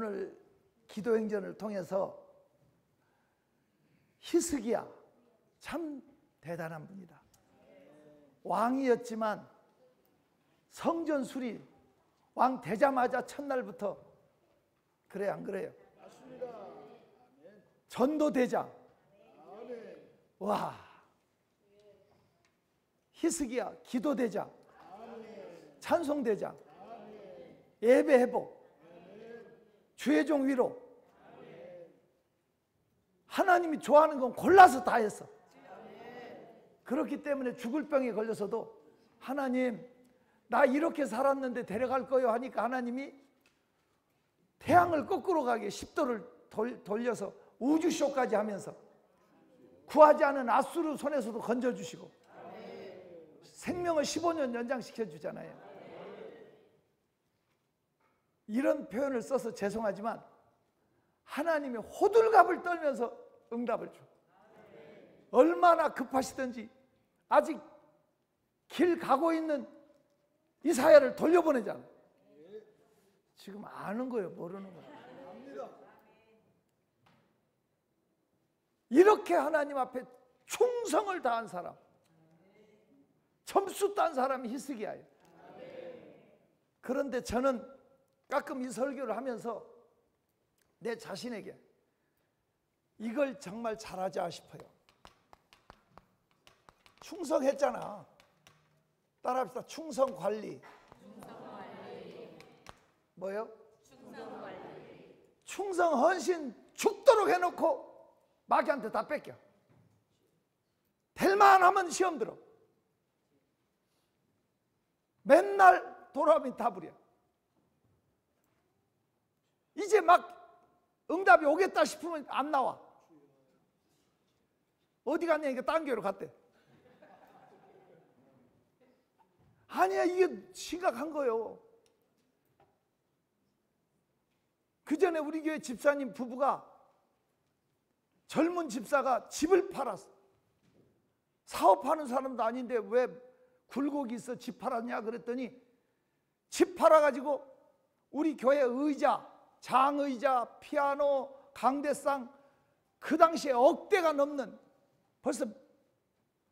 오늘 기도행전을 통해서 히스기야 참 대단한 분이다. 왕이었지만 성전 수리 왕 되자마자 첫날부터, 그래 안 그래요? 맞습니다. 전도대장. 와, 히스기야 기도대장, 찬송대장, 예배회복, 주의 종 위로. 하나님이 좋아하는 건 골라서 다 했어. 그렇기 때문에 죽을 병에 걸려서도 하나님 나 이렇게 살았는데 데려갈 거요 하니까 하나님이 태양을 거꾸로 가게 10도를 돌려서 우주쇼까지 하면서 구하지 않은 아수르 손에서도 건져주시고 생명을 15년 연장시켜 주잖아요. 이런 표현을 써서 죄송하지만 하나님이 호들갑을 떨면서 응답을 줘. 얼마나 급하시든지 아직 길 가고 있는 이사야를 돌려보내잖아. 지금 아는 거예요, 모르는 거예요? 이렇게 하나님 앞에 충성을 다한 사람, 점수 딴 사람이 히스기야예요. 그런데 저는 가끔 이 설교를 하면서 내 자신에게 이걸 정말 잘하자 싶어요. 충성했잖아. 따라합시다. 충성관리. 뭐요? 충성 헌신 죽도록 해놓고 마귀한테 다 뺏겨. 될만 하면 시험 들어. 맨날 돌아오면 다 부려. 이제 막 응답이 오겠다 싶으면 안 나와. 어디 갔냐니까 딴 교회로 갔대. 아니야, 이게 심각한 거예요. 그 전에 우리 교회 집사님 부부가, 젊은 집사가 집을 팔았어. 사업하는 사람도 아닌데 왜 굴곡이 있어 집 팔았냐 그랬더니 집 팔아가지고 우리 교회 의자, 장의자, 피아노, 강대상, 그 당시에 억대가 넘는, 벌써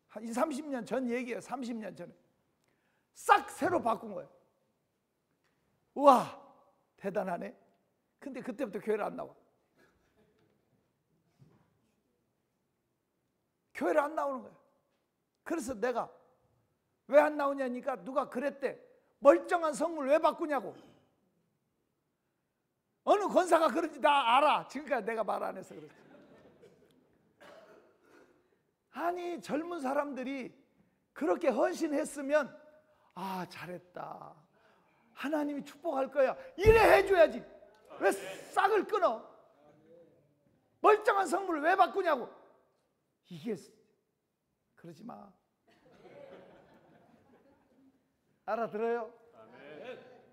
한 20, 30년 전 얘기예요. 30년 전에 싹 새로 바꾼 거예요. 우와, 대단하네. 근데 그때부터 교회를 안 나와. 교회를 안 나오는 거예요. 그래서 내가 왜 안 나오냐니까 누가 그랬대. 멀쩡한 성물 왜 바꾸냐고. 어느 권사가 그런지 나 알아. 지금까지 내가 말 안 해서 그렇지. 아니, 젊은 사람들이 그렇게 헌신했으면 아, 잘했다, 하나님이 축복할 거야, 이래 해줘야지. 왜 싹을 끊어? 멀쩡한 성물을 왜 바꾸냐고. 이게, 그러지 마. 알아들어요?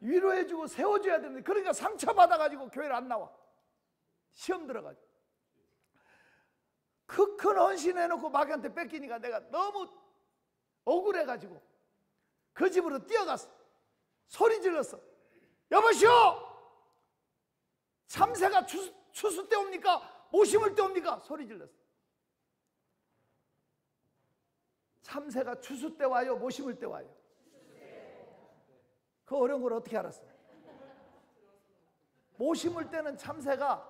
위로해주고 세워줘야 되는데, 그러니까 상처받아가지고 교회를 안 나와. 시험 들어가지고. 그 큰 헌신해놓고 마귀한테 뺏기니까 내가 너무 억울해가지고 그 집으로 뛰어갔어. 소리 질렀어. 여보시오! 참새가 추수 때 옵니까? 모심을 때 옵니까? 소리 질렀어. 참새가 추수 때 와요? 모심을 때 와요? 그 어려운 걸 어떻게 알았어? 모심을 때는 참새가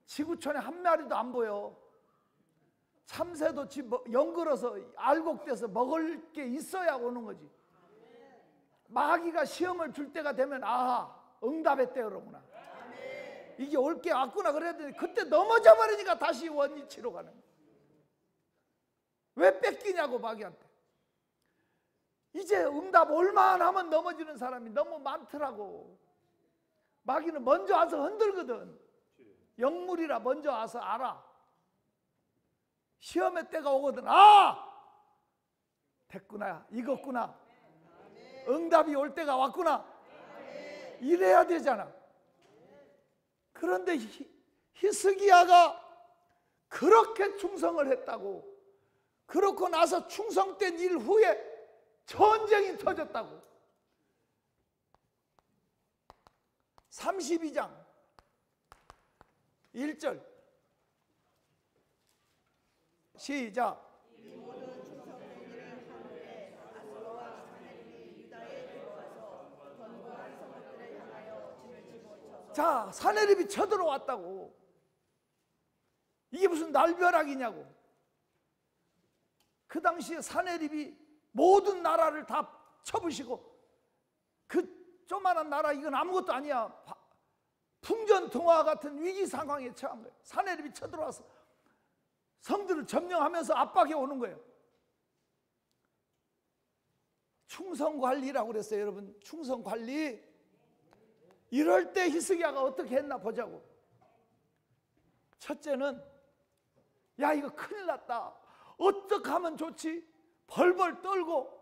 지구촌에 한 마리도 안 보여. 참새도 연걸어서 알곡돼서 먹을 게 있어야 오는 거지. 마귀가 시험을 줄 때가 되면 아하, 응답의 때로구나, 이게 올 게 왔구나 그래야 되는데 그때 넘어져 버리니까 다시 원위치로 가는 거야. 왜 뺏기냐고 마귀한테. 이제 응답 올만 하면 넘어지는 사람이 너무 많더라고. 마귀는 먼저 와서 흔들거든. 영물이라 먼저 와서 알아. 시험의 때가 오거든. 아! 됐구나, 익었구나, 응답이 올 때가 왔구나, 이래야 되잖아. 그런데 히스기야가 그렇게 충성을 했다고, 그렇고 나서 충성된 일 후에 전쟁이 터졌다고. 32장 1절 시작. 자, 사내립이 쳐들어왔다고. 이게 무슨 날벼락이냐고. 그 당시에 사내립이 모든 나라를 다 쳐부시고, 그 조그만한 나라 이건 아무것도 아니야. 풍전등화 같은 위기 상황에 처한 거예요. 사내립이 쳐들어와서 성들을 점령하면서 압박해 오는 거예요. 충성관리라고 그랬어요. 여러분, 충성관리. 이럴 때 히스기야가 어떻게 했나 보자고. 첫째는, 야, 이거 큰일 났다, 어떻게 하면 좋지? 벌벌 떨고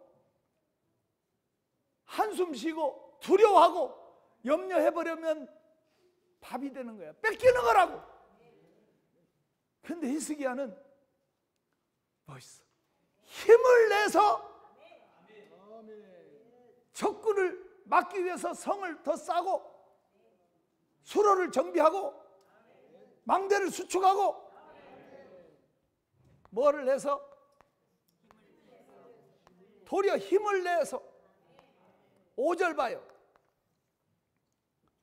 한숨 쉬고 두려워하고 염려해버리면 밥이 되는 거야. 뺏기는 거라고. 근데 히스기야는 멋있어. 힘을 내서 적군을 막기 위해서 성을 더 싸고 수로를 정비하고 망대를 수축하고 뭐를 내서? 도리어 힘을 내서. 5절 봐요.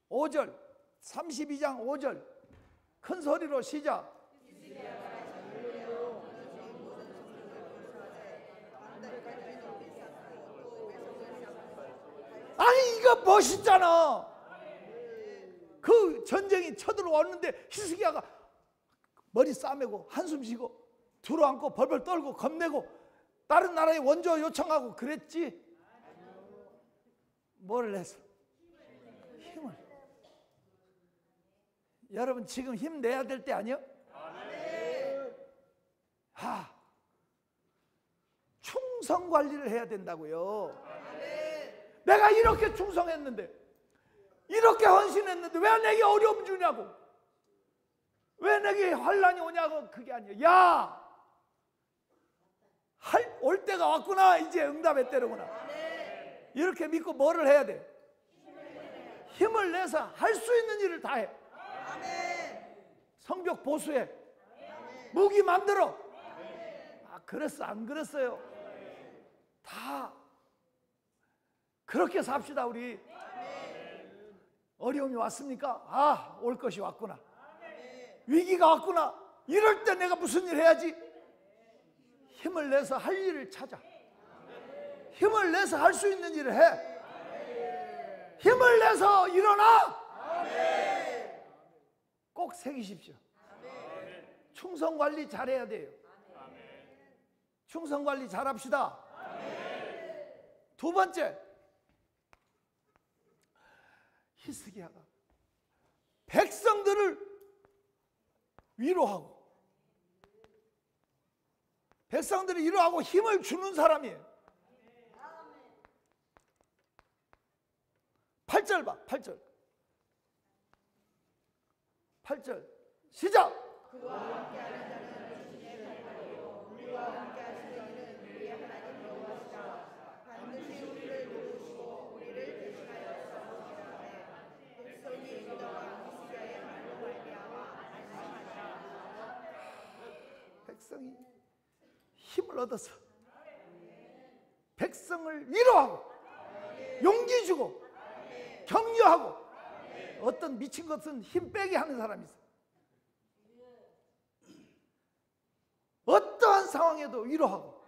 5절 32장 5절 큰 소리로 시작. 아니 이거 멋있잖아. 그 전쟁이 쳐들어왔는데 히스기야가 머리 싸매고 한숨 쉬고 두려워안고 벌벌 떨고 겁내고 다른 나라에 원조 요청하고 그랬지. 뭐를 해서? 힘을. 여러분 지금 힘내야 될 때 아니요? 충성관리를 해야 된다고요. 내가 이렇게 충성했는데, 이렇게 헌신했는데 왜 내게 어려움 주냐고, 왜 내게 환난이 오냐고. 그게 아니에요. 야, 올 때가 왔구나. 이제 응답의 때로구나. 이렇게 믿고 뭐를 해야 돼? 힘을 내서 할 수 있는 일을 다 해. 성벽 보수해. 무기 만들어. 그랬어 안 그랬어요? 다 그렇게 삽시다. 우리 어려움이 왔습니까? 올 것이 왔구나. 위기가 왔구나. 이럴 때 내가 무슨 일 해야지? 힘을 내서 할 일을 찾아. 힘을 내서 할 수 있는 일을 해. 힘을 내서 일어나. 꼭 새기십시오. 충성관리 잘해야 돼요. 충성관리 잘합시다. 두 번째, 히스기야가 백성들을 위로하고 백성들을 위로하고 힘을 주는 사람이에요. 8절 봐. 8절 시작. 그와 함께하는 자는 주님의 팔도요 우리와 함께하시는 우리의 하나님 여호와시라. 반드시 우리를 도우시고 우리를 대신하여 싸우시라 하네. 백성이 유다와 히스기야의 말로 말미암아 안심하리라. 백성이 힘을 얻어서 백성을 위로하고 용기 주고 격려하고. 어떤 미친 것은 힘 빼게 하는 사람이 있어. 어떠한 상황에도 위로하고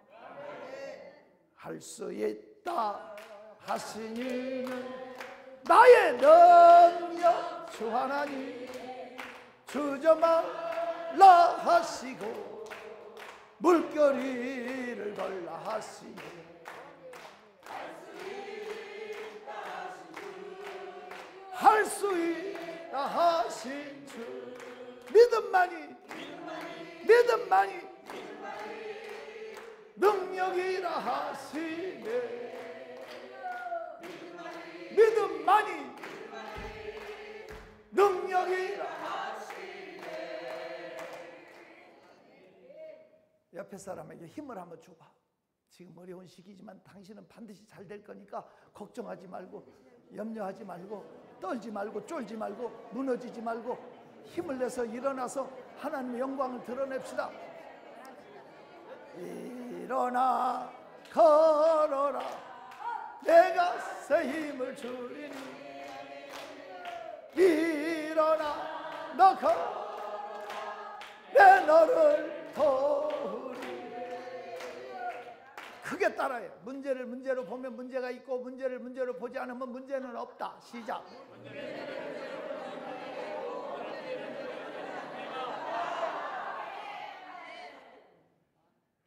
할 수 있다 하시니는 나의 능력 주 하나님 주저 말라 하시고 물결이를 걸라 하시니 할 수 있다 하신 주 믿음만이 능력이라 하시네. 믿음만이 능력이라 하시네. 옆에 사람에게 힘을 한번 줘봐. 지금 어려운 시기지만 당신은 반드시 잘 될 거니까 걱정하지 말고 염려하지 말고 떨지 말고 쫄지 말고 무너지지 말고 힘을 내서 일어나서 하나님의 영광을 드러냅시다. 일어나 걸어라 내가 새 힘을 주리니 일어나 너 걸어라 내 너를 도우리. 크게 따라해. 문제를 문제로 보면 문제가 있고 문제를 문제로 보지 않으면 문제는 없다. 시작.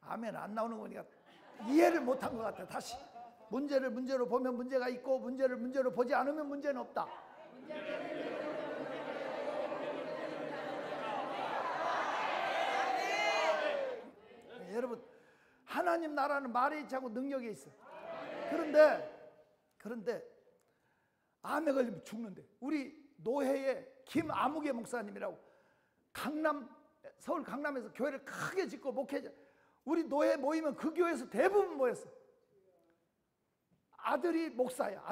아멘. 안 나오는 거니까 이해를 못한 것 같아. 다시. 문제를 문제로 보면 문제가 있고 문제를 문제로 보지 않으면 문제는 없다. 여러분, 하나님 나라는 말에 있지 않고 능력에 있어. 그런데 암에 걸리면 죽는데. 우리 노회의 김아무개 목사님이라고 서울 강남에서 교회를 크게 짓고 목회자, 우리 노회 모이면 그 교회에서 대부분 모였어. 아들이 목사야.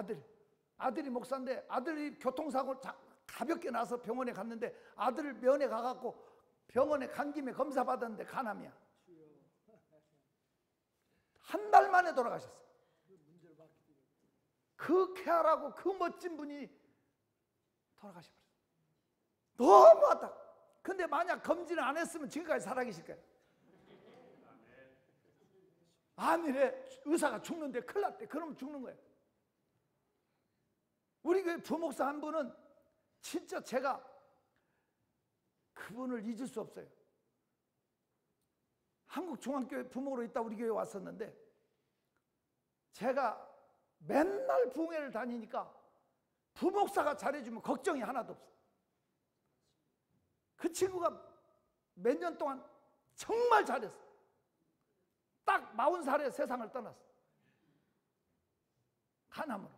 아들이 목사인데 아들이 교통사고 가볍게 나서 병원에 갔는데 아들 면회 가갖고 병원에 간 김에 검사 받았는데 간암이야. 한 달 만에 돌아가셨어. 그 쾌활하고 그 멋진 분이 돌아가셔버렸어. 너무 안타까워. 근데 만약 검진을 안 했으면 지금까지 살아계실 거야. 암이래. 의사가 죽는데 큰일 났대. 그러면 죽는 거예요. 우리 교회 부목사 한 분은 진짜 제가 그분을 잊을 수 없어요. 한국중앙교회 부목으로 있다 우리 교회에 왔었는데 제가 맨날 부흥회를 다니니까 부목사가 잘해주면 걱정이 하나도 없어. 그 친구가 몇 년 동안 정말 잘했어. 딱 40살에 세상을 떠났어. 간암으로.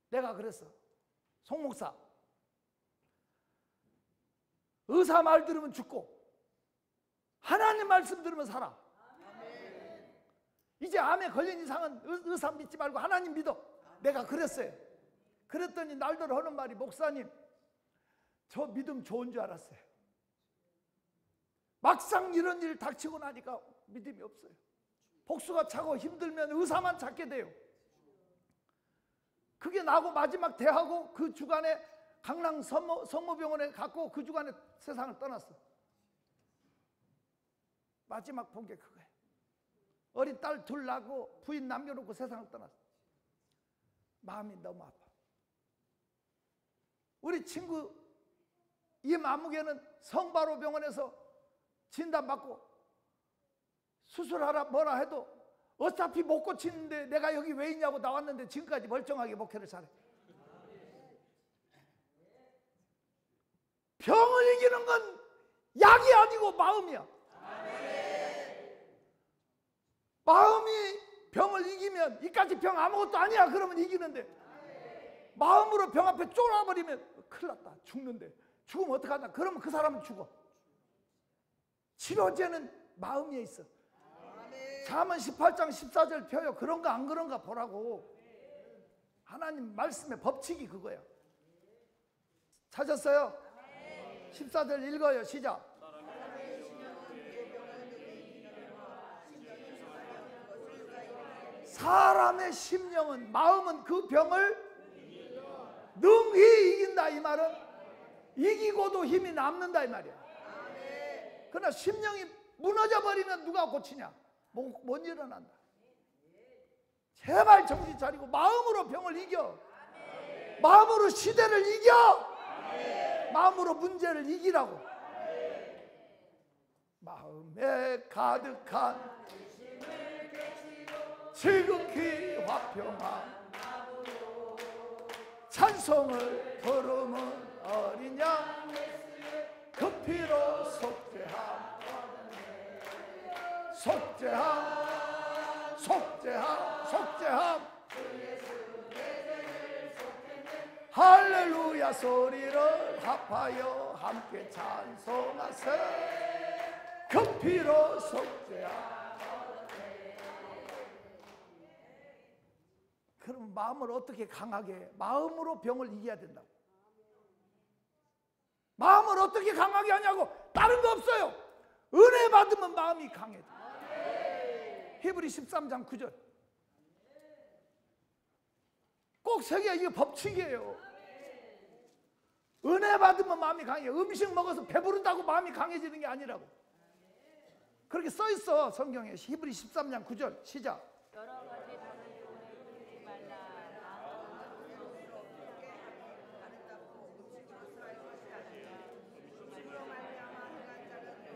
내가 그랬어. 송 목사, 의사 말 들으면 죽고 하나님 말씀 들으면 살아. 이제 암에 걸린 이상은 의사 믿지 말고 하나님 믿어. 내가 그랬어요. 그랬더니 날들 하는 말이, 목사님 저 믿음 좋은 줄 알았어요. 막상 이런 일 닥치고 나니까 믿음이 없어요. 복수가 차고 힘들면 의사만 찾게 돼요. 그게 나고 마지막 대하고 그 주간에 강남 성모병원에 갔고 그 주간에 세상을 떠났어. 마지막 본 게 그거예요. 어린 딸 둘 낳고 부인 남겨놓고 세상을 떠났어. 마음이 너무 아파. 우리 친구 임아무개는 성바로 병원에서 진단받고 수술하라 뭐라 해도 어차피 못 고치는데 내가 여기 왜 있냐고 나왔는데 지금까지 멀쩡하게 목회를 잘해. 병을 이기는 건 약이 아니고 마음이야. 마음이 병을 이기면 이까지 병 아무것도 아니야 그러면 이기는데 마음으로 병 앞에 쫄아버리면 큰일 났다. 죽는데 죽으면 어떡하나. 그러면 그 사람은 죽어. 치료제는 마음에 있어. 잠언 18장 14절 펴요. 그런가 안 그런가 보라고. 하나님 말씀의 법칙이 그거야. 찾았어요? 14절 읽어요. 시작. 사람의 심령은, 마음은 그 병을 능히 이긴다. 이 말은 이기고도 힘이 남는다 이 말이야. 그러나 심령이 무너져 버리면 누가 고치냐? 못 일어난다. 제발 정신 차리고 마음으로 병을 이겨. 마음으로 시대를 이겨. 마음으로 문제를 이기라고. 마음에 가득한 지극히 화평한 찬송을 부르면 어린 양 그 피로 속죄함. 속죄함. 속죄함. 속죄함. 할렐루야 소리를 합하여 함께 찬송하세. 그 피로 속죄함. 그럼 마음을 어떻게 강하게 해? 마음으로 병을 이겨야 된다고. 어떻게 강하게 하냐고. 다른 거 없어요. 은혜 받으면 마음이 강해져. 히브리 13장 9절. 꼭 새겨. 이게 법칙이에요. 은혜 받으면 마음이 강해. 음식 먹어서 배부르다고 마음이 강해지는 게 아니라고. 그렇게 써 있어 성경에. 히브리 13장 9절 시작. 여러 가지 다른 돈을 주지 말라.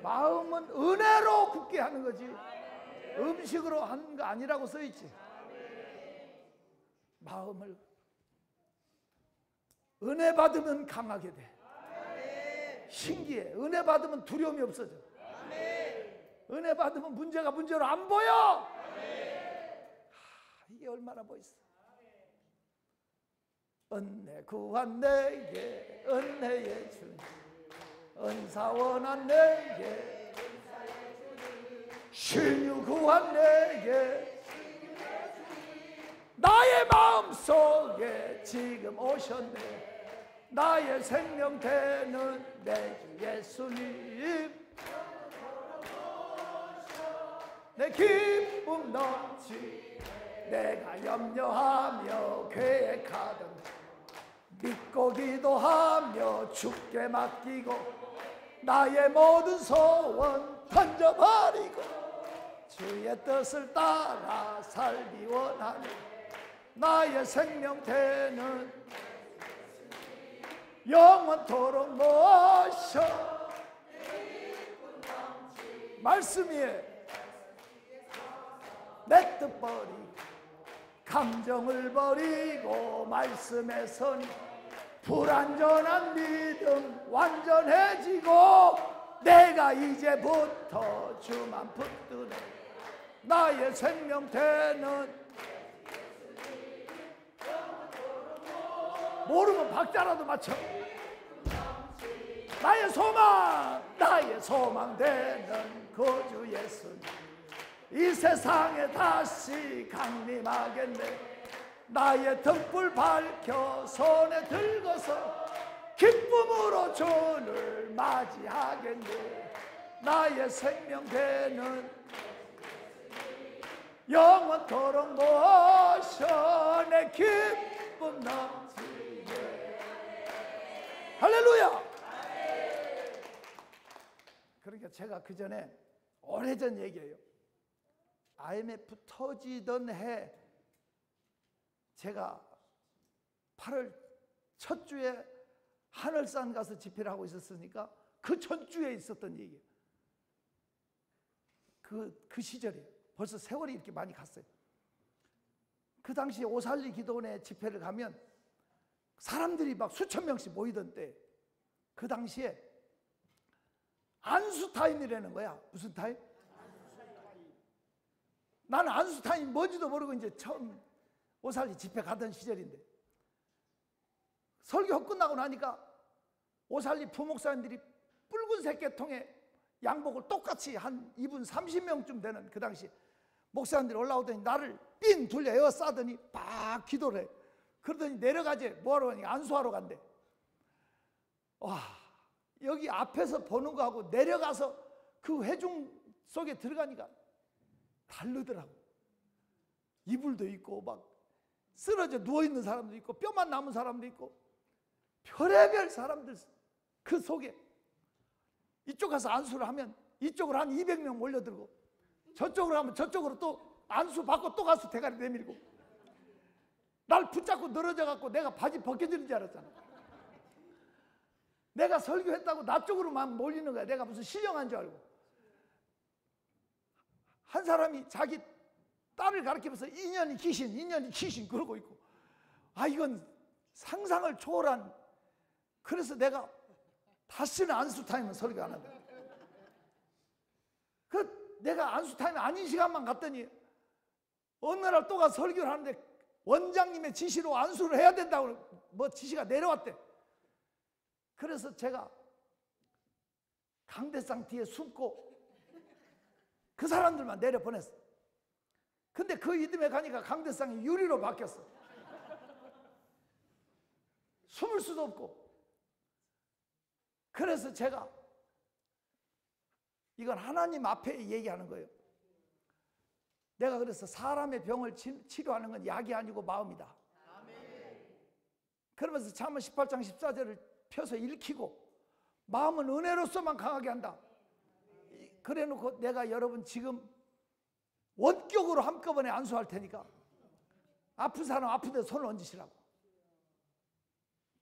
마음은 은혜로 굳게 하는 거지. 음식으로 하는 거 아니라고 써 있지. 마음을 은혜 받으면 강하게 돼. 신기해. 은혜 받으면 두려움이 없어져. 은혜 받으면 문제가 문제로 안 보여. 이게 얼마나 멋있어. 은혜 구한 내게 은혜의 주님, 은사 원한 내게 신유 구한 내게 나의 마음속에 지금 오셨네. 나의 생명 되는 내 주 예수님, 내 기쁨 넘치 내가 염려하며 계획하던 믿고 기도하며 주께 맡기고 나의 모든 소원 던져버리고 주의 뜻을 따라 살기 원하는 나의 생명 되는 영원토록 모셔. 말씀이에 내 뜻 버리고 감정을 버리고 말씀에 선 불완전한 믿음 완전해지고 내가 이제부터 주만 붙드네. 나의 생명 되는 모르면 박자라도 맞춰. 나의 소망 되는 구주 예수님, 이 세상에 다시 강림하겠네. 나의 등불 밝혀 손에 들고서 기쁨으로 주를 맞이하겠네. 나의 생명 되는 영원토록 모셔 내 기쁨 넘치네. 할렐루야. 그러니까 제가 그 전에 오래전 얘기예요. IMF 터지던 해 제가 8월 첫 주에 하늘산 가서 집회를 하고 있었으니까 그 전주에 있었던 얘기예요. 그 시절이에요. 벌써 세월이 이렇게 많이 갔어요. 그 당시에 오살리 기도원에 집회를 가면 사람들이 막 수천 명씩 모이던 때, 그 당시에 안수 타임이라는 거야. 무슨 타임? 나는 안수 타임이 뭔지도 모르고 이제 처음 오살리 집회 가던 시절인데, 설교 끝나고 나니까 오살리 부목사님들이 붉은색 계통의 양복을 똑같이 한 이분 30명쯤 되는 그 당시 목사님들이 올라오더니 나를 삥 둘려 에워싸더니 막 기도를 해. 그러더니 내려가지. 뭐하러 가니까 안수하러 간대. 와, 여기 앞에서 보는 거하고 내려가서 그 회중 속에 들어가니까 다르더라고. 이불도 있고 막 쓰러져 누워있는 사람도 있고 뼈만 남은 사람도 있고 별의별 사람들 그 속에. 이쪽 가서 안수를 하면 이쪽으로 한 200명 몰려들고, 저쪽으로 하면 저쪽으로 또 안수 받고 또 가서 대가리 내밀고, 날 붙잡고 늘어져 갖고 내가 바지 벗겨지는 줄 알았잖아. 내가 설교했다고 나 쪽으로만 몰리는 거야. 내가 무슨 신령한 줄 알고. 한 사람이 자기 딸을 가르치면서 인연이 귀신 그러고 있고, 아 이건 상상을 초월한. 그래서 내가 다시는 안수 타임은 설교 안 한다. 내가 안수 타임이 아닌 시간만 갔더니 어느 날 또 가서 설교를 하는데 원장님의 지시로 안수를 해야 된다고 뭐 지시가 내려왔대. 그래서 제가 강대상 뒤에 숨고 그 사람들만 내려보냈어. 근데 그 이듬해 가니까 강대상이 유리로 바뀌었어. 숨을 수도 없고. 그래서 제가 이건 하나님 앞에 얘기하는 거예요. 내가 그래서 사람의 병을 치료하는 건 약이 아니고 마음이다. 그러면서 잠언 18장 14절을 펴서 읽히고 마음은 은혜로서만 강하게 한다. 그래 놓고 내가 여러분 지금 원격으로 한꺼번에 안수할 테니까 아픈 사람 아픈 데 손을 얹으시라고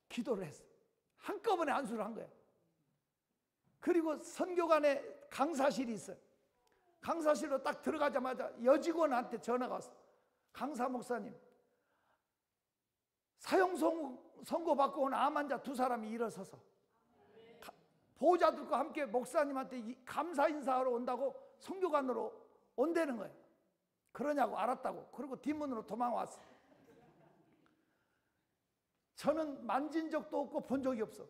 기도를 했어. 한꺼번에 안수를 한 거예요. 그리고 선교관에 강사실이 있어요. 강사실로 딱 들어가자마자 여직원한테 전화가 왔어. 강사 목사님, 사형 선고 받고 온 암 환자 2사람이 일어서서 보호자들과 함께 목사님한테 감사 인사하러 온다고 선교관으로 온다는 거예요. 그러냐고 알았다고. 그리고 뒷문으로 도망왔어. 저는 만진 적도 없고 본 적이 없어.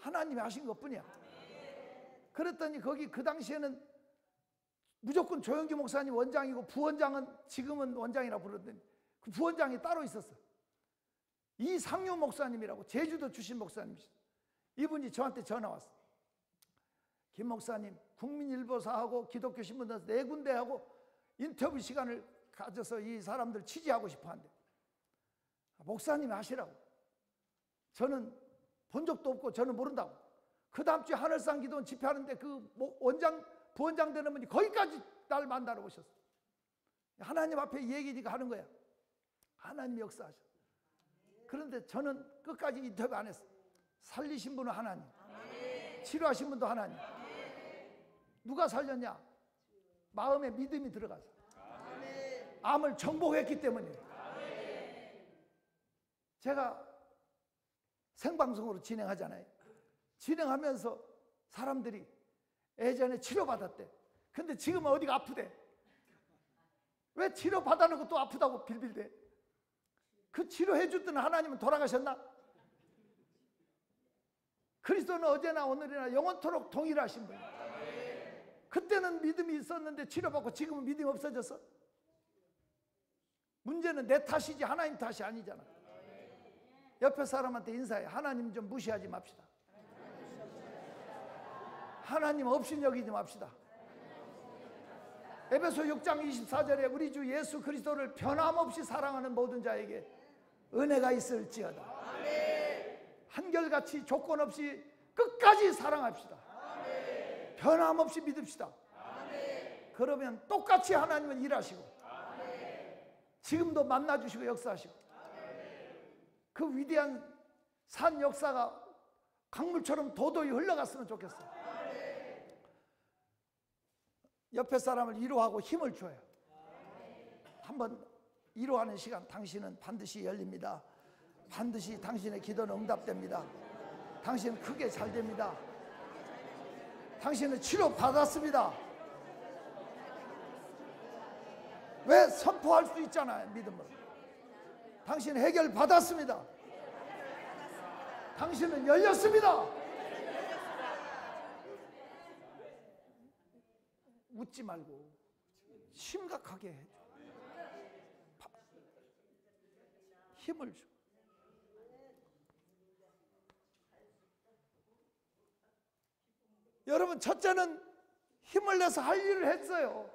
하나님이 하신 것뿐이야. 그랬더니 거기 그 당시에는 무조건 조영기 목사님 원장이고 부원장은 지금은 원장이라고 부르던데 그 부원장이 따로 있었어. 이상유 목사님이라고 제주도 출신 목사님이시죠. 이분이 저한테 전화 왔어. 김 목사님, 국민일보사하고 기독교 신문에서 4군데하고 인터뷰 시간을 가져서 이 사람들 취재하고 싶어 한대. 목사님이 하시라고. 저는 본 적도 없고 저는 모른다고. 그 다음 주에 하늘상 기도원 집회하는데 그 원장, 부원장 되는 분이 거기까지 날 만나러 오셨어. 하나님 앞에 이 얘기니까 하는 거야. 하나님 역사하셔. 그런데 저는 끝까지 인터뷰 안 했어. 살리신 분은 하나님, 치료하신 분도 하나님. 누가 살렸냐? 마음에 믿음이 들어가서 암을 정복했기 때문이에요. 제가 생방송으로 진행하잖아요. 진행하면서 사람들이 예전에 치료받았대. 근데 지금은 어디가 아프대. 왜 치료받아놓고 또 아프다고 빌빌대? 그 치료해 줬던 하나님은 돌아가셨나? 그리스도는 어제나 오늘이나 영원토록 동일하신 분이에요. 그때는 믿음이 있었는데 치료받고 지금은 믿음이 없어졌어? 문제는 내 탓이지 하나님 탓이 아니잖아. 옆에 사람한테 인사해. 하나님 좀 무시하지 맙시다. 하나님 없인 여기지 맙시다. 에베소 6장 24절에 우리 주 예수 그리스도를 변함없이 사랑하는 모든 자에게 은혜가 있을지어다. 한결같이 조건 없이 끝까지 사랑합시다. 변함없이 믿읍시다. 그러면 똑같이 하나님은 일하시고 지금도 만나주시고 역사하시고 그 위대한 산 역사가 강물처럼 도도히 흘러갔으면 좋겠어요. 옆에 사람을 위로하고 힘을 줘요. 한번 위로하는 시간 당신은 반드시 열립니다. 반드시 당신의 기도는 응답됩니다. 당신은 크게 잘 됩니다. 당신은 치료 받았습니다. 왜? 선포할 수 있잖아요. 믿음으로. 당신은 해결 받았습니다. 당신은 열렸습니다. 웃지 말고 심각하게 해줘. 힘을 줘. 여러분, 첫째는 힘을 내서 할 일을 했어요.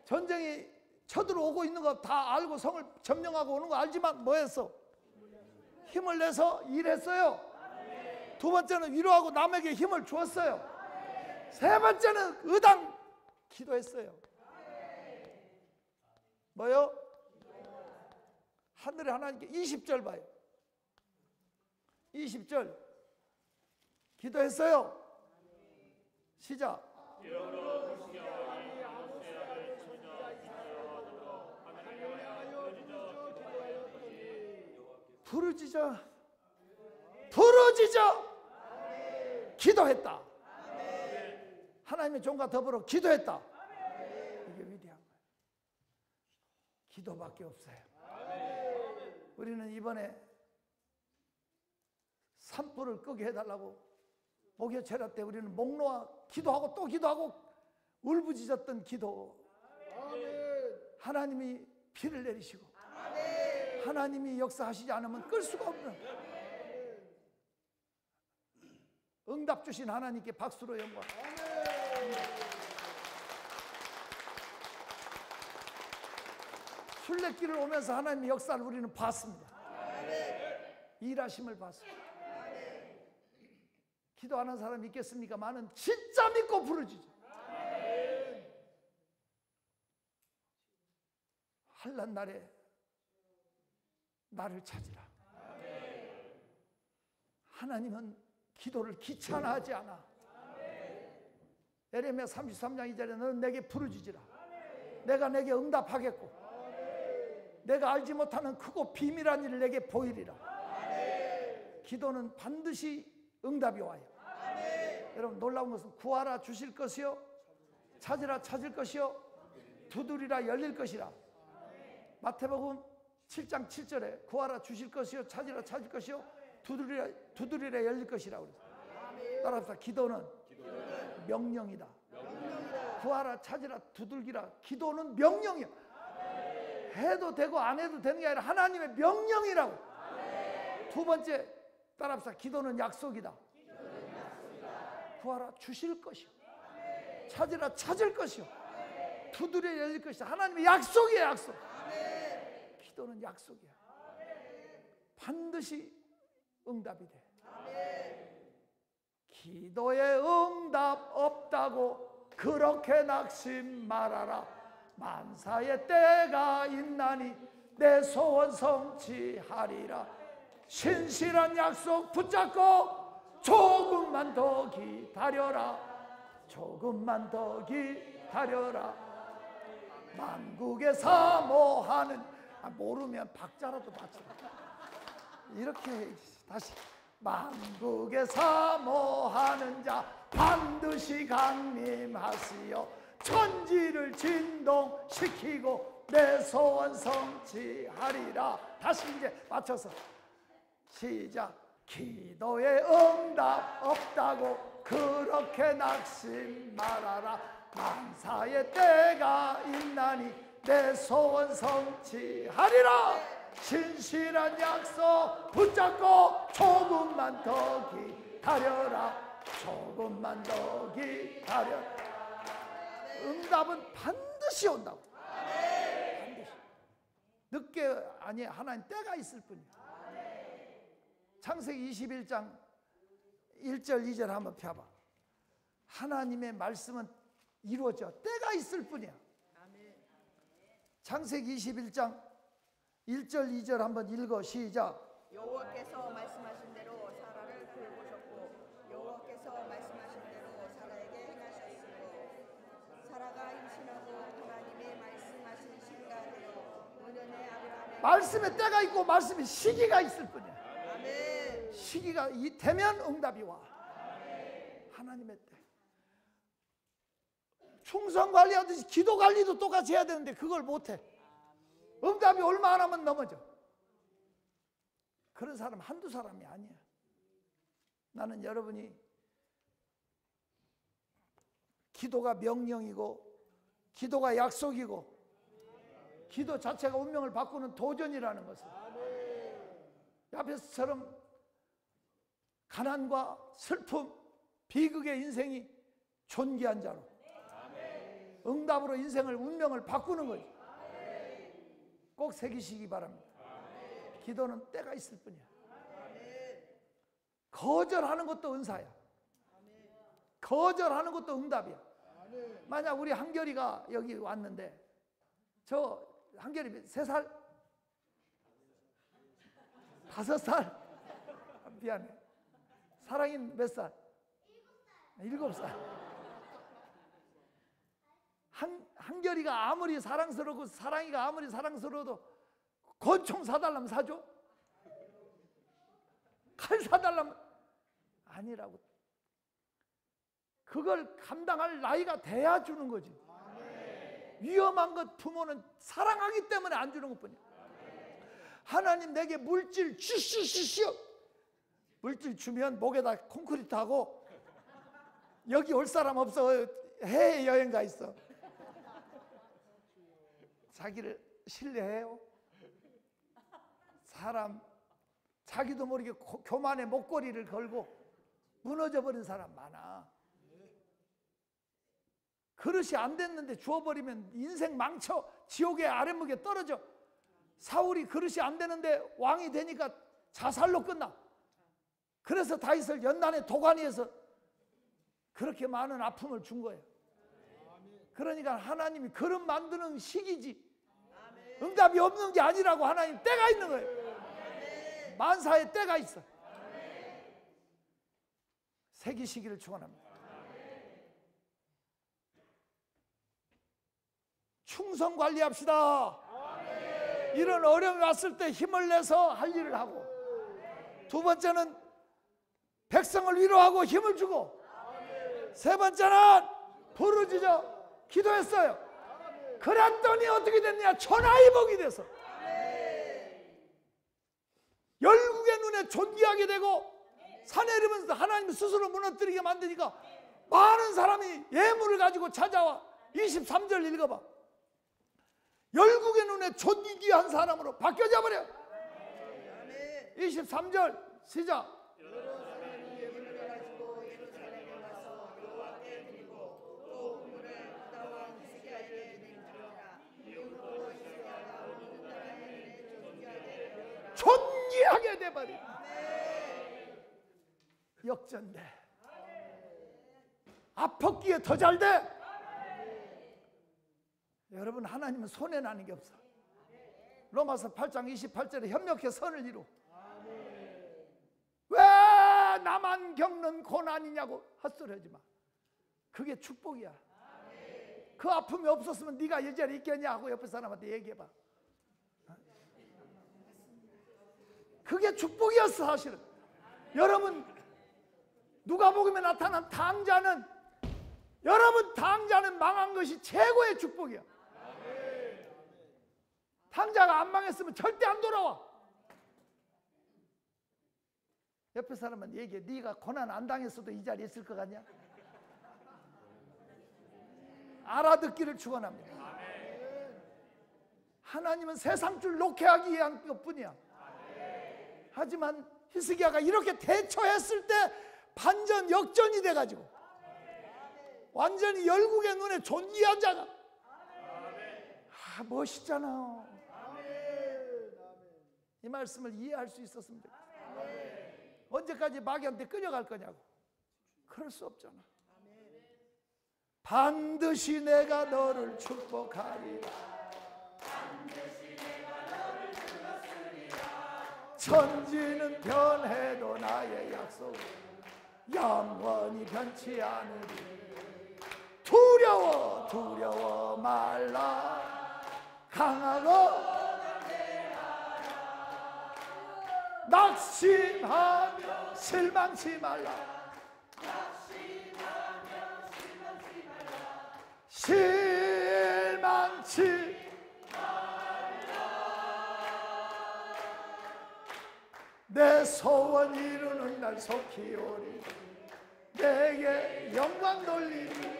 전쟁이 쳐들어오고 있는 거 다 알고 성을 점령하고 오는 거 알지만 뭐 했어? 힘을 내서 일했어요. 두 번째는 위로하고 남에게 힘을 주었어요. 세 번째는 의당 기도했어요. 뭐요? 하늘의 하나님께 20절 봐요. 20절 기도했어요. 시작. 부르짖어 기도했다. 하나님의 종과 더불어 기도했다. 이게 위대한 거예요. 기도밖에 없어요. 우리는 이번에 산불을 끄게 해달라고 목요체라 때 우리는 목 놓아 기도하고 또 기도하고 울부짖었던 기도. 하나님이 비를 내리시고 하나님이 역사하시지 않으면 끌 수가 없는. 응답 주신 하나님께 박수로 영광. 순례길을 오면서 하나님의 역사를 우리는 봤습니다. 일하심을 봤습니다. 기도하는 사람 있겠습니까? 많은 진짜 믿고 부르짖어. 환난 날에 나를 찾으라. 하나님은 기도를 귀찮아하지 않아. 예레미야 33장 2절에 너는 내게 부르짖으라. 내가 내게 응답하겠고 내가 알지 못하는 크고 비밀한 일을 내게 보이리라. 기도는 반드시 응답이 와요. 여러분, 놀라운 것은 구하라 주실 것이요, 찾으라 찾을 것이요, 두드리라 열릴 것이라. 마태복음 7장 7절에 구하라 주실 것이요, 찾으라 찾을 것이요, 두드리라 열릴 것이라 그랬어요. 따라합시다. 기도는 명령이다. 구하라 찾으라 두들기라. 기도는 명령이야. 해도 되고 안 해도 되는 게 아니라 하나님의 명령이라고. 두 번째, 따라합시다. 기도는 약속이다. 구하라 주실 것이요, 찾으라 찾을 것이요, 두드려 열릴 것이다. 하나님의 약속이에요. 약속. 기도는 약속이야. 반드시 응답이 돼. 기도에 응답 없다고 그렇게 낙심 말아라. 만사의 때가 있나니 내 소원 성취하리라. 신실한 약속 붙잡고 조금만 더 기다려라. 조금만 더 기다려라. 만국의 사모하는, 모르면 박자라도 맞춰. 이렇게 다시. 만국의 사모하는 자 반드시 강림하시어 천지를 진동시키고 내 소원 성취하리라. 다시 이제 맞춰서 시작. 기도에 응답 없다고 그렇게 낙심 말아라. 만사의 때가 있나니 내 소원 성취하리라. 신실한 약속 붙잡고 조금만 더 기다려라. 조금만 더 기다려라. 응답은 반드시 온다고. 반드시. 늦게 아니, 하나님 때가 있을 뿐이야. 창세기 21장 1절 2절 한번 펴봐. 하나님의 말씀은 이루어져. 때가 있을 뿐이야. 창세기 21장 1절 2절 한번 읽어. 시작. 여호와께서 말씀하신 대로 사라를 돌보셨고 여호와께서 말씀하신 대로 사라에게 행하셨으므로 사라가 임신하고 하나님의 말씀하신 시기가 되어 노년의 아브라함의 말씀에 때가 있고 말씀에 시기가 있을 뿐이야. 아멘. 시기가 되면 응답이 와. 하나님의 때. 충성 관리하듯이 기도 관리도 똑같이 해야 되는데 그걸 못해. 응답이 얼마 안 하면 넘어져. 그런 사람 한두 사람이 아니야. 나는 여러분이 기도가 명령이고 기도가 약속이고 기도 자체가 운명을 바꾸는 도전이라는 것을, 야베스처럼 가난과 슬픔, 비극의 인생이 존귀한 자로 응답으로 인생을, 운명을 바꾸는 거지. 꼭 새기시기 바랍니다. 기도는 때가 있을 뿐이야. 거절하는 것도 은사야. 거절하는 것도 응답이야. 만약 우리 한결이가 여기 왔는데, 저 한결이 3살? 5살? 미안해. 사랑이는 몇 살? 7살. 한결이가 아무리 사랑스럽고 사랑이가 아무리 사랑스러워도 권총 사달라면 사줘? 칼 사달라면 아니라고. 그걸 감당할 나이가 돼야 주는 거지. 위험한 것 부모는 사랑하기 때문에 안 주는 것뿐이야. 하나님 내게 물질 주시오. 물질 주면 목에다 콘크리트 하고 여기 올 사람 없어. 해외 여행 가 있어. 자기를 신뢰해요? 사람 자기도 모르게 교만의 목걸이를 걸고 무너져 버린 사람 많아. 그릇이 안 됐는데 주워버리면 인생 망쳐 지옥의 아랫목에 떨어져. 사울이 그릇이 안 되는데 왕이 되니까 자살로 끝나. 그래서 다윗을 연단의 도가니에서 그렇게 많은 아픔을 준 거예요. 그러니까 하나님이 그릇 만드는 시기지 응답이 없는 게 아니라고. 하나님 때가 있는 거예요. 만사에 때가 있어. 새기시기를 축원합니다. 충성 관리합시다. 이런 어려움이 왔을 때 힘을 내서 할 일을 하고, 두 번째는 백성을 위로하고 힘을 주고, 세 번째는 부르짖어 기도했어요. 그랬더니 어떻게 됐냐? 천하의복이 돼서 열국의 눈에 존귀하게 되고, 산에 이르면서 하나님 스스로 무너뜨리게 만드니까 많은 사람이 예물을 가지고 찾아와. 23절 읽어봐. 열국의 눈에 존귀한 사람으로 바뀌어져 버려. 23절 시작. 존귀하게 돼버린 역전돼. 아팠기에 더 잘돼. 여러분, 하나님은 손해나는 게 없어. 로마서 8장 28절에 협력해 선을 이루. 왜 나만 겪는 고난이냐고 헛소리 하지 마. 그게 축복이야. 그 아픔이 없었으면 네가 이 자리에 있겠냐 하고 옆에 사람한테 얘기해봐. 그게 축복이었어. 사실은 여러분, 누가복음에 나타난 당자는, 여러분 당자는 망한 것이 최고의 축복이야. 당자가 안 망했으면 절대 안 돌아와. 옆에 사람은 얘기해. 네가 고난 안 당했어도 이 자리에 있을 것 같냐? 알아듣기를 축원합니다. 하나님은 세상 줄 놓게 하기 위한 것뿐이야. 하지만 히스기야가 이렇게 대처했을 때 반전 역전이 돼가지고 완전히 열국의 눈에 존귀한 자가, 멋있잖아요. 이 말씀을 이해할 수 있었습니다. 언제까지 마귀한테 끌려갈 거냐고. 그럴 수 없잖아. 반드시 내가 너를 축복하리라. 천지는 변해도 나의 약속은 영원히 변치 않으리. 두려워 말라. 강하고 낙심하며 실망치 말라. 실망치 내 소원 이루는 날 속히 오리. 내게 영광 돌리니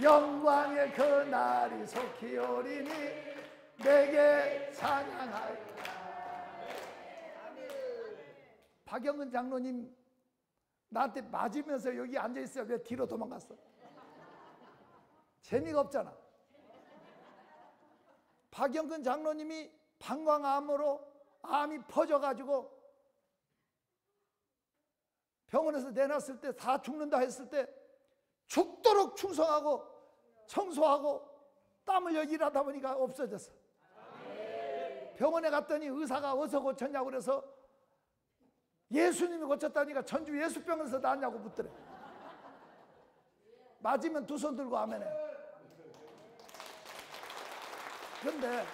영광의 그 날이 속히 오리니 내게 찬양하리. 박영근 장로님 나한테 맞으면서 여기 앉아있어요. 왜 뒤로 도망갔어? 재미가 없잖아. 박영근 장로님이 방광암으로 암이 퍼져가지고 병원에서 내놨을 때 다 죽는다 했을 때 죽도록 충성하고 청소하고 땀 흘려 일하다 보니까 없어졌어. 병원에 갔더니 의사가 어디서 고쳤냐고 그래서 예수님이 고쳤다니까 전주 예수병원에서 나왔냐고 묻더래. 맞으면 두 손 들고 아멘해. 그런데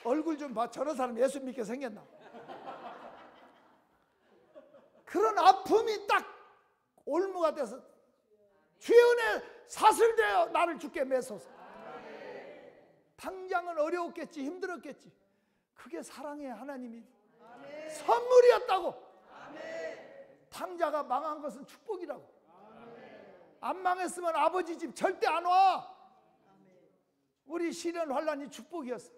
얼굴 좀 봐. 저런 사람 예수 믿게 생겼나? 그런 아픔이 딱 올무가 돼서 주의 은혜 사슬되어 나를 주께 매소서. 당장은 어려웠겠지, 힘들었겠지. 그게 사랑의 하나님이 선물이었다고. 당자가 망한 것은 축복이라고. 안 망했으면 아버지 집 절대 안 와. 우리 시련 환란이 축복이었어.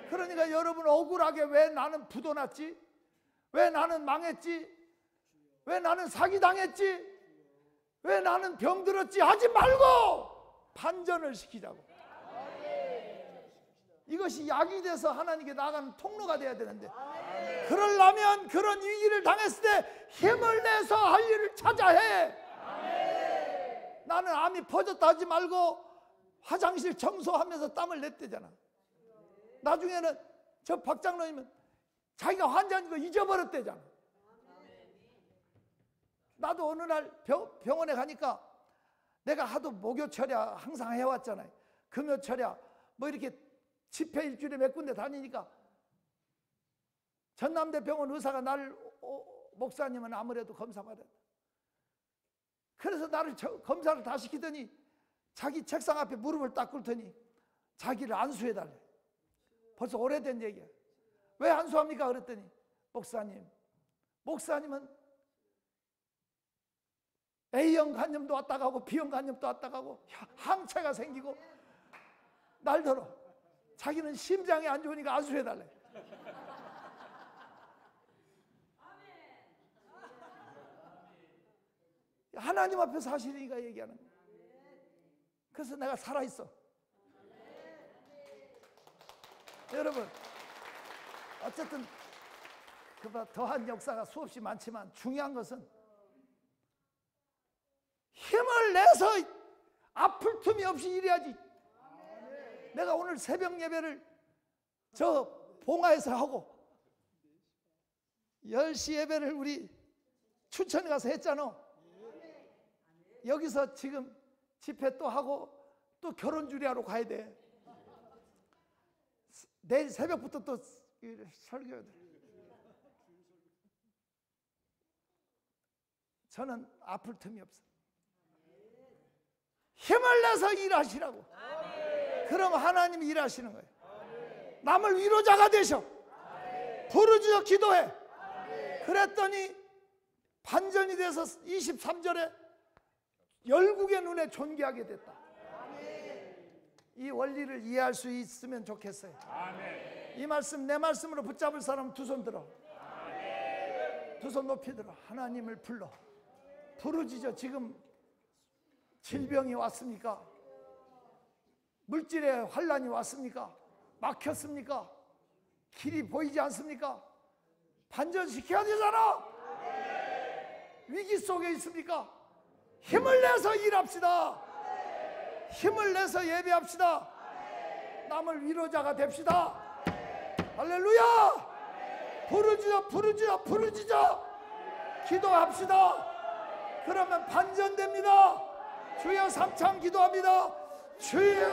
그러니까 여러분, 억울하게 왜 나는 부도났지? 왜 나는 망했지? 왜 나는 사기당했지? 왜 나는 병들었지? 하지 말고 반전을 시키자고. 이것이 약이 돼서 하나님께 나아가는 통로가 돼야 되는데, 그러려면 그런 위기를 당했을 때 힘을 내서 할 일을 찾아 해. 나는 암이 퍼졌다 하지 말고 화장실 청소하면서 땀을 냈대잖아. 나중에는 저 박장로님은 자기가 환자인 거 잊어버렸대잖아. 나도 어느 날 병원에 가니까 내가 하도 목요철야 항상 해왔잖아요. 금요철야 뭐 이렇게 집회 일주일에 몇 군데 다니니까 전남대병원 의사가 날 목사님은 아무래도 검사 받았다. 그래서 나를 검사를 다 시키더니 자기 책상 앞에 무릎을 딱 꿇더니 자기를 안수해달래. 벌써 오래된 얘기야. 왜 안수합니까? 그랬더니 목사님은 A형 간염도 왔다 가고 B형 간염도 왔다 가고 항체가 생기고 날더러 자기는 심장이 안 좋으니까 안수해달래. 하나님 앞에 사실이니까 얘기하는 거야. 그래서 내가 살아있어. 여러분, 어쨌든 그보다 더한 역사가 수없이 많지만 중요한 것은 힘을 내서 아플 틈이 없이 일해야지. 내가 오늘 새벽 예배를 저 봉화에서 하고 10시 예배를 우리 춘천에 가서 했잖아. 여기서 지금 집회 또 하고 또 결혼 주례하러 가야 돼. 내일 새벽부터 또 설교해야 돼. 저는 아플 틈이 없어. 힘을 내서 일하시라고. 그럼 하나님이 일하시는 거예요. 남을 위로자가 되셔. 부르짖어 기도해. 그랬더니 반전이 돼서 23절에 열국의 눈에 존귀하게 됐다. 이 원리를 이해할 수 있으면 좋겠어요. 이 말씀 내 말씀으로 붙잡을 사람 두 손 들어. 두 손 높이 들어. 하나님을 불러. 부르짖어. 지금 질병이 왔습니까? 물질의 환란이 왔습니까? 막혔습니까? 길이 보이지 않습니까? 반전시켜야 되잖아. 위기 속에 있습니까? 힘을 내서 일합시다. 힘을 내서 예배합시다. 남을 위로자가 됩시다. 할렐루야. 부르짖어 기도합시다. 그러면 반전됩니다. 주여 삼창 기도합니다. 주여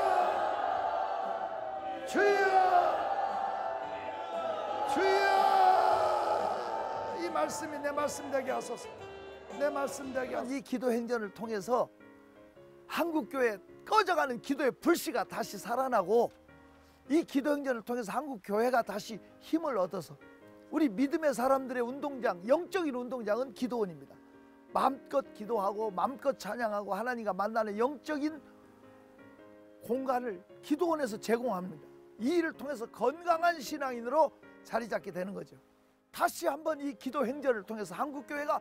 이 말씀이 내 말씀 되게 하소서. 내 말씀 되게 하소서. 이 기도 행전을 통해서 한국교회 꺼져가는 기도의 불씨가 다시 살아나고, 이 기도 행전을 통해서 한국교회가 다시 힘을 얻어서 우리 믿음의 사람들의 운동장, 영적인 운동장은 기도원입니다. 마음껏 기도하고 마음껏 찬양하고 하나님과 만나는 영적인 공간을 기도원에서 제공합니다. 이 일을 통해서 건강한 신앙인으로 자리 잡게 되는 거죠. 다시 한번 이 기도 행전을 통해서 한국교회가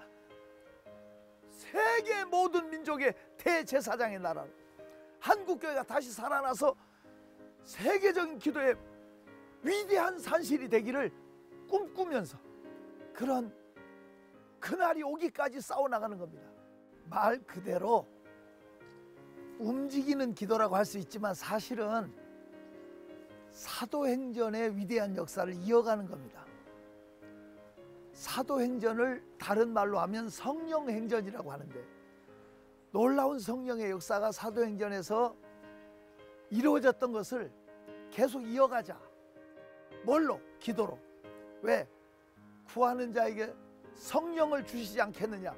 세계 모든 민족의 대제사장의 나라로, 한국교회가 다시 살아나서 세계적인 기도의 위대한 산실이 되기를 꿈꾸면서 그런 그날이 오기까지 싸워나가는 겁니다. 말 그대로 움직이는 기도라고 할 수 있지만 사실은 사도행전의 위대한 역사를 이어가는 겁니다. 사도행전을 다른 말로 하면 성령행전이라고 하는데, 놀라운 성령의 역사가 사도행전에서 이루어졌던 것을 계속 이어가자. 뭘로? 기도로. 왜? 구하는 자에게 성령을 주시지 않겠느냐.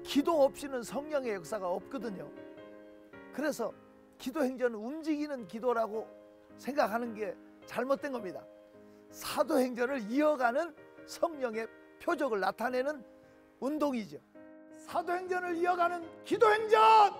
기도 없이는 성령의 역사가 없거든요. 그래서 기도행전은 움직이는 기도라고 생각하는 게 잘못된 겁니다. 사도행전을 이어가는 성령의 표적을 나타내는 운동이죠. 사도행전을 이어가는 기도행전!